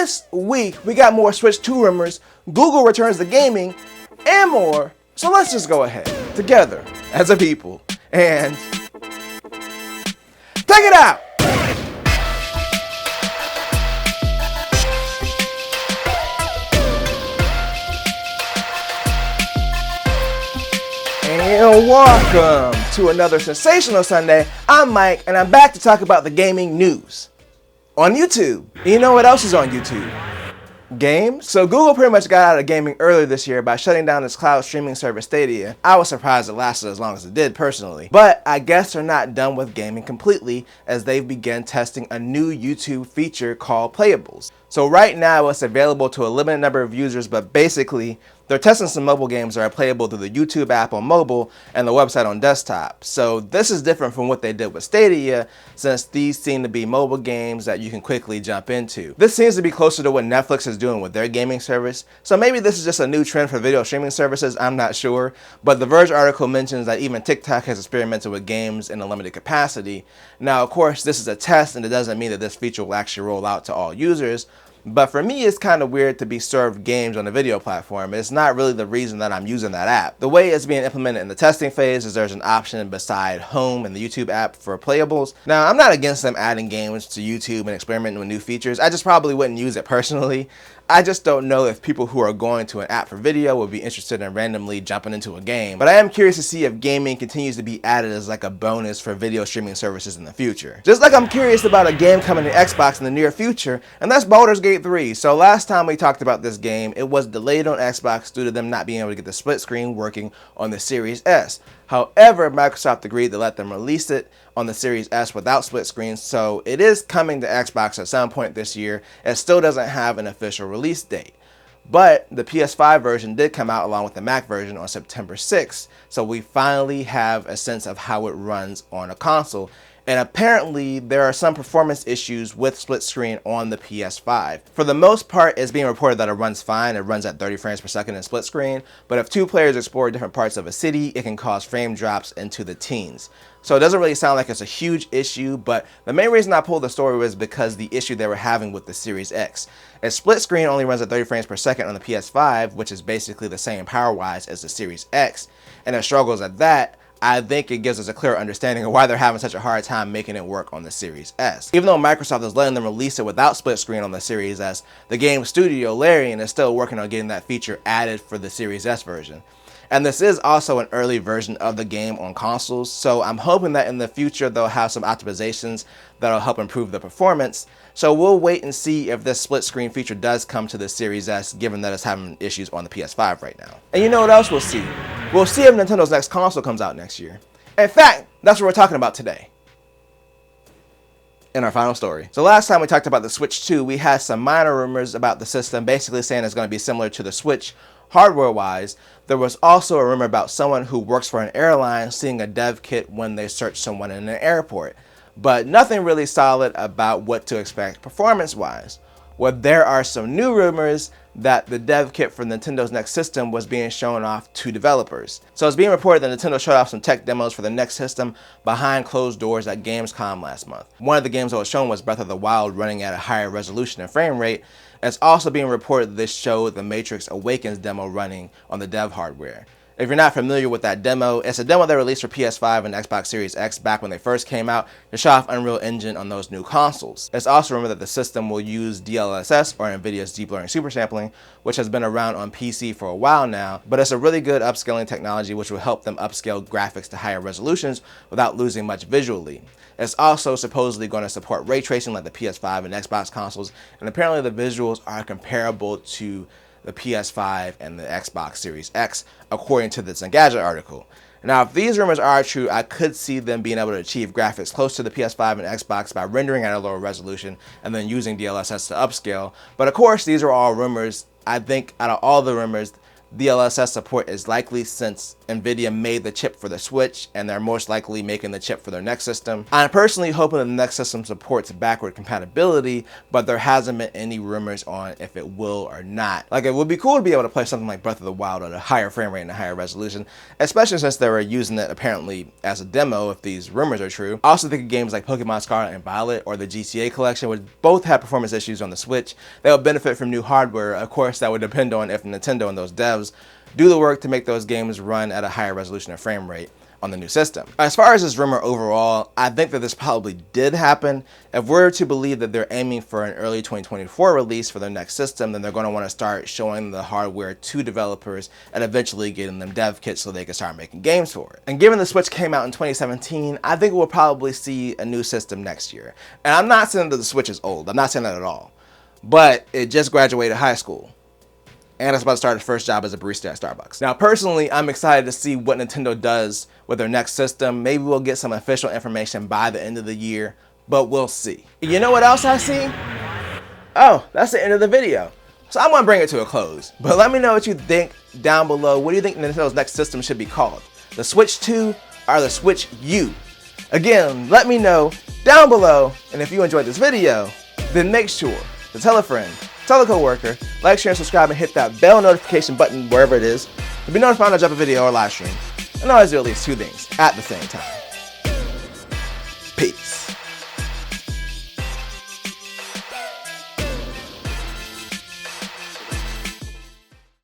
this week, we got more Switch 2 rumors, Google returns to gaming, and more. So let's just go ahead, together, as a people, and check it out! And welcome to another sensational Sunday. I'm Mike, and I'm back to talk about the gaming news on YouTube. You know what else is on YouTube? Games. So Google pretty much got out of gaming earlier this year by shutting down its cloud streaming service Stadia. I was surprised it lasted as long as it did personally. But I guess they're not done with gaming completely, as they've begun testing a new YouTube feature called Playables. So right now it's available to a limited number of users, but basically they're testing some mobile games that are playable through the YouTube app on mobile and the website on desktop. So this is different from what they did with Stadia, since these seem to be mobile games that you can quickly jump into. This seems to be closer to what Netflix is doing with their gaming service. So maybe this is just a new trend for video streaming services, I'm not sure. But the Verge article mentions that even TikTok has experimented with games in a limited capacity. Now, of course, this is a test and it doesn't mean that this feature will actually roll out to all users. But for me, it's kind of weird to be served games on a video platform. It's not really the reason that I'm using that app. The way it's being implemented in the testing phase is there's an option beside Home in the YouTube app for Playables. Now, I'm not against them adding games to YouTube and experimenting with new features. I just probably wouldn't use it personally. I just don't know if people who are going to an app for video would be interested in randomly jumping into a game. But I am curious to see if gaming continues to be added as like a bonus for video streaming services in the future. Just like I'm curious about a game coming to Xbox in the near future, and that's Baldur's Gate 3. So last time we talked about this game, it was delayed on Xbox due to them not being able to get the split screen working on the Series S. However, Microsoft agreed to let them release it on the Series S without split screen, so it is coming to Xbox at some point this year. It still doesn't have an official release date. But the PS5 version did come out along with the Mac version on September 6th, so we finally have a sense of how it runs on a console. And apparently there are some performance issues with split screen on the PS5. For the most part, it's being reported that it runs fine. It runs at 30 frames per second in split screen, but if two players explore different parts of a city, it can cause frame drops into the teens. So it doesn't really sound like it's a huge issue, but the main reason I pulled the story was because the issue they were having with the Series X. A split screen only runs at 30 frames per second on the PS5, which is basically the same power-wise as the Series X, and it struggles at that. I think it gives us a clear understanding of why they're having such a hard time making it work on the Series S. Even though Microsoft is letting them release it without split screen on the Series S, the game studio, Larian, is still working on getting that feature added for the Series S version. And this is also an early version of the game on consoles, so I'm hoping that in the future they'll have some optimizations that'll help improve the performance. So we'll wait and see if this split screen feature does come to the Series S, given that it's having issues on the PS5 right now. And you know what else we'll see? We'll see if Nintendo's next console comes out next year. In fact, that's what we're talking about today in our final story. So last time we talked about the Switch 2, we had some minor rumors about the system, basically saying it's going to be similar to the Switch hardware-wise. There was also a rumor about someone who works for an airline seeing a dev kit when they search someone in an airport, but nothing really solid about what to expect performance-wise. Well, there are some new rumors that the dev kit for Nintendo's next system was being shown off to developers. So it's being reported that Nintendo showed off some tech demos for the next system behind closed doors at Gamescom last month. One of the games that was shown was Breath of the Wild running at a higher resolution and frame rate. It's also being reported that this showed the Matrix Awakens demo running on the dev hardware. If you're not familiar with that demo, it's a demo they released for PS5 and Xbox Series X back when they first came out to show off Unreal Engine on those new consoles. It's also rumored that the system will use DLSS, or NVIDIA's Deep Learning Super Sampling, which has been around on PC for a while now, but it's a really good upscaling technology which will help them upscale graphics to higher resolutions without losing much visually. It's also supposedly going to support ray tracing like the PS5 and Xbox consoles, and apparently the visuals are comparable to the PS5 and the Xbox Series X, according to this Engadget article. Now, if these rumors are true, I could see them being able to achieve graphics close to the PS5 and Xbox by rendering at a lower resolution and then using DLSS to upscale. But of course, these are all rumors. I think out of all the rumors, DLSS support is likely since Nvidia made the chip for the Switch and they're most likely making the chip for their next system. I'm personally hoping that the next system supports backward compatibility, but there hasn't been any rumors on if it will or not. Like, it would be cool to be able to play something like Breath of the Wild at a higher frame rate and a higher resolution, especially since they were using it apparently as a demo if these rumors are true. I also think of games like Pokemon Scarlet and Violet or the GTA collection would both have performance issues on the Switch. They would benefit from new hardware. Of course, that would depend on if Nintendo and those devs do the work to make those games run at a higher resolution and frame rate on the new system. As far as this rumor overall, I think that this probably did happen. If we're to believe that they're aiming for an early 2024 release for their next system, then they're going to want to start showing the hardware to developers and eventually getting them dev kits so they can start making games for it. And given the Switch came out in 2017, I think we'll probably see a new system next year. And I'm not saying that the Switch is old. I'm not saying that at all. But it just graduated high school. And it's about to start its first job as a barista at Starbucks. Now, personally, I'm excited to see what Nintendo does with their next system. Maybe we'll get some official information by the end of the year, but we'll see. You know what else I see? Oh, that's the end of the video. So I'm gonna bring it to a close, but let me know what you think down below. What do you think Nintendo's next system should be called? The Switch 2 or the Switch U? Again, let me know down below, and if you enjoyed this video, then make sure to tell a friend, tell a coworker, like, share, and subscribe, and hit that bell notification button wherever it is to be notified when I drop a video or live stream. And always do at least 2 things at the same time.